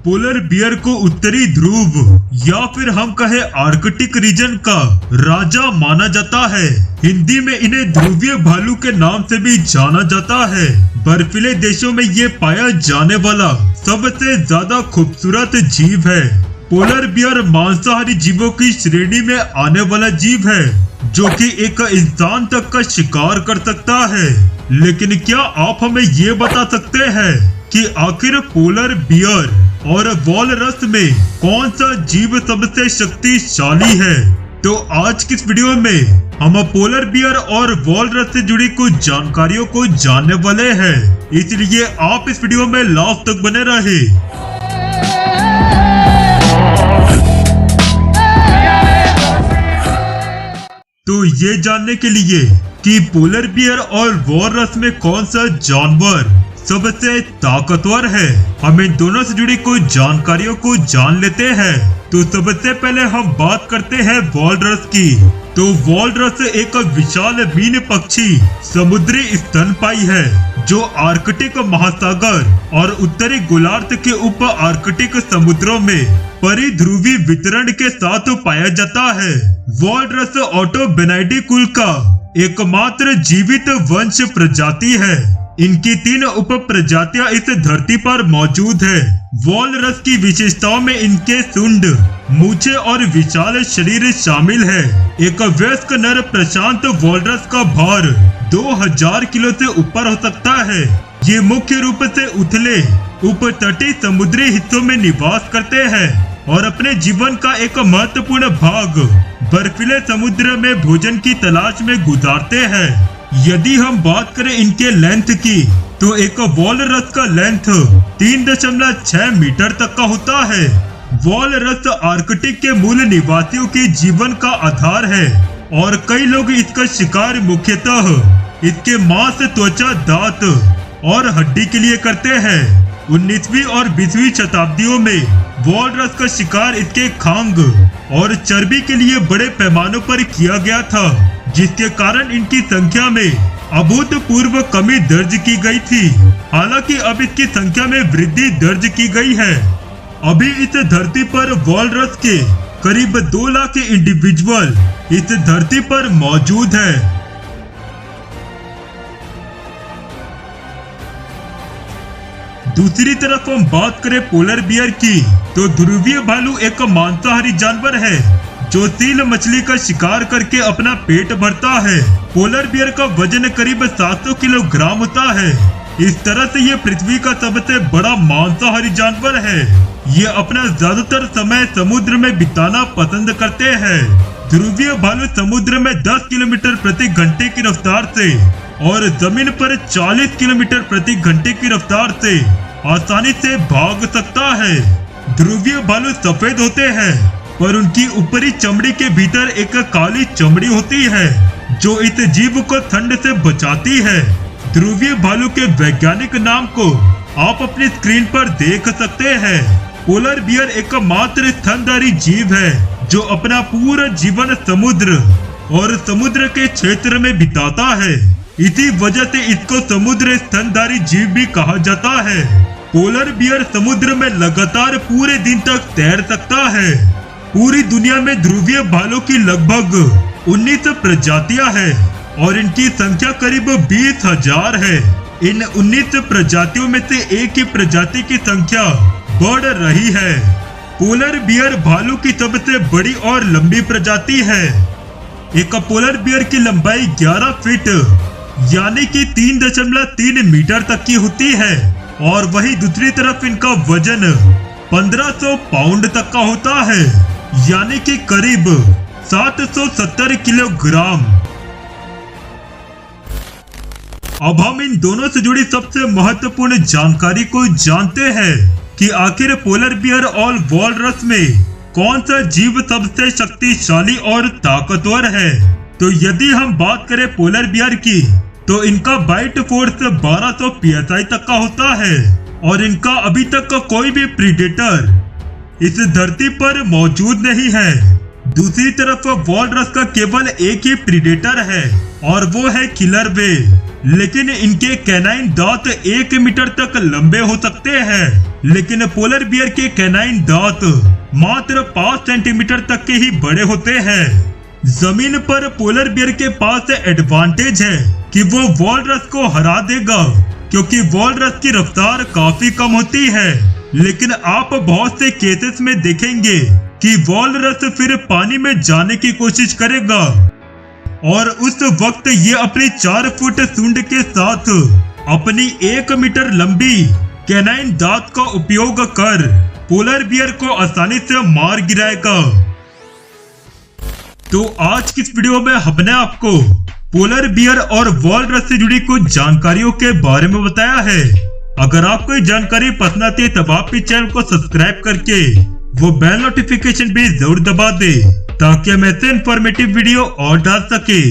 Polar bear को उत्तरी ध्रुव या फिर हम कहे आर्कटिक रीजन का राजा माना जाता है। हिंदी में इन्हें ध्रुवीय भालू के नाम से भी जाना जाता है। बर्फीले देशों में ये पाया जाने वाला सबसे ज्यादा खूबसूरत जीव है। पोलर बियर मांसाहारी जीवों की श्रेणी में आने वाला जीव है जो कि एक इंसान तक का शिकार कर सकता है। लेकिन क्या आप हमें ये बता सकते हैं कि आखिर पोलर बियर और वॉलरस में कौन सा जीव सबसे शक्तिशाली है? तो आज की इस वीडियो में हम पोलर बियर और वॉलरस से जुड़ी कुछ जानकारियों को जानने वाले हैं, इसलिए आप इस वीडियो में लास्ट तक बने रहे। तो ये जानने के लिए कि पोलर बियर और वॉलरस में कौन सा जानवर सबसे ताकतवर है, हम इन दोनों से जुड़ी कुछ जानकारियों को जान लेते हैं। तो सबसे पहले हम बात करते हैं वॉलरस की। तो वॉलरस एक विशाल मीन पक्षी समुद्री स्तनपायी है जो आर्कटिक महासागर और उत्तरी गोलार्ध के उप आर्कटिक समुद्रों में परिध्रुवी वितरण के साथ पाया जाता है। वॉलरस ऑटोबेनाइडी कुल का एकमात्र जीवित वंश प्रजाति है। इनकी 3 उप प्रजातियां इस धरती पर मौजूद है। वॉलरस की विशेषताओं में इनके सूंड, मूछें और विशाल शरीर शामिल है। एक वयस्क नर प्रशांत वॉलरस का भार 2000 किलो से ऊपर हो सकता है। ये मुख्य रूप से उथले उपतटीय समुद्री हिस्सों में निवास करते हैं और अपने जीवन का एक महत्वपूर्ण भाग बर्फीले समुद्र में भोजन की तलाश में गुजारते हैं। यदि हम बात करें इनके लेंथ की, तो एक वॉलरस का लेंथ 3.6 मीटर तक का होता है। वॉलरस आर्कटिक के मूल निवासियों के जीवन का आधार है और कई लोग इसका शिकार मुख्यतः इसके मांस, त्वचा, दांत और हड्डी के लिए करते हैं। 19वीं और 20वीं शताब्दियों में वॉलरस का शिकार इसके खांग और चर्बी के लिए बड़े पैमानों पर किया गया था, जिसके कारण इनकी संख्या में अभूतपूर्व कमी दर्ज की गई थी। हालांकि अब इसकी संख्या में वृद्धि दर्ज की गई है। अभी इस धरती पर वॉलरस के करीब 2 लाख इंडिविजुअल इस धरती पर मौजूद है। दूसरी तरफ हम बात करें पोलर बियर की, तो ध्रुवीय भालू एक मांसाहारी जानवर है जो सील मछली का शिकार करके अपना पेट भरता है। पोलर बियर का वजन करीब 700 किलोग्राम होता है। इस तरह से ये पृथ्वी का सबसे बड़ा मांसाहारी जानवर है। ये अपना ज्यादातर समय समुद्र में बिताना पसंद करते हैं। ध्रुवीय भालू समुद्र में 10 किलोमीटर प्रति घंटे की रफ्तार से और जमीन पर 40 किलोमीटर प्रति घंटे की रफ्तार से आसानी से भाग सकता है। ध्रुवीय भालू सफेद होते हैं, पर उनकी ऊपरी चमड़ी के भीतर एक काली चमड़ी होती है जो इस जीव को ठंड से बचाती है। ध्रुवीय भालू के वैज्ञानिक नाम को आप अपनी स्क्रीन पर देख सकते हैं। पोलर बियर एकमात्र स्तनधारी जीव है जो अपना पूरा जीवन समुद्र और समुद्र के क्षेत्र में बिताता है। इसी वजह से इसको समुद्र स्तनधारी जीव भी कहा जाता है। पोलर बियर समुद्र में लगातार पूरे दिन तक तैर सकता है। पूरी दुनिया में ध्रुवीय भालू की लगभग 19 प्रजातियां हैं और इनकी संख्या करीब 20,000 है। इन 19 प्रजातियों में से एक ही प्रजाति की संख्या बढ़ रही है। पोलर बियर भालू की सबसे बड़ी और लंबी प्रजाति है। एक पोलर बियर की लंबाई 11 फीट यानी कि 3.3 मीटर तक की होती है और वही दूसरी तरफ इनका वजन 1500 पाउंड तक का होता है, यानी कि करीब 770 किलोग्राम। अब हम इन दोनों से जुड़ी सबसे महत्वपूर्ण जानकारी को जानते हैं कि आखिर पोलर बियर और वॉलरस में कौन सा जीव सबसे शक्तिशाली और ताकतवर है। तो यदि हम बात करें पोलर बियर की, तो इनका बाइट फोर्स 1200 PSI तक का होता है और इनका अभी तक का कोई भी प्रीडेटर इस धरती पर मौजूद नहीं है। दूसरी तरफ वॉलरस का केवल एक ही प्रीडेटर है और वो है किलर व्हेल, लेकिन इनके कैनाइन दांत 1 मीटर तक लंबे हो सकते हैं। लेकिन पोलर बियर के कैनाइन दांत मात्र 5 सेंटीमीटर तक के ही बड़े होते हैं। जमीन पर पोलर बियर के पास एडवांटेज है कि वो वॉलरस को हरा देगा, क्योंकि वॉलरस की रफ्तार काफी कम होती है। लेकिन आप बहुत से केसेस में देखेंगे कि वॉलरस फिर पानी में जाने की कोशिश करेगा और उस वक्त ये अपनी 4 फुट सूंड के साथ अपनी 1 मीटर लंबी कैनाइन दांत का उपयोग कर पोलर बियर को आसानी से मार गिराएगा। तो आज की इस वीडियो में हमने आपको पोलर बियर और वॉलरस से जुड़ी कुछ जानकारियों के बारे में बताया है। अगर आपको ये जानकारी पसंद आती है तब आप इस चैनल को सब्सक्राइब करके वो बेल नोटिफिकेशन भी जरूर दबा दे, ताकि हम ऐसे इंफॉर्मेटिव वीडियो और डाल सके।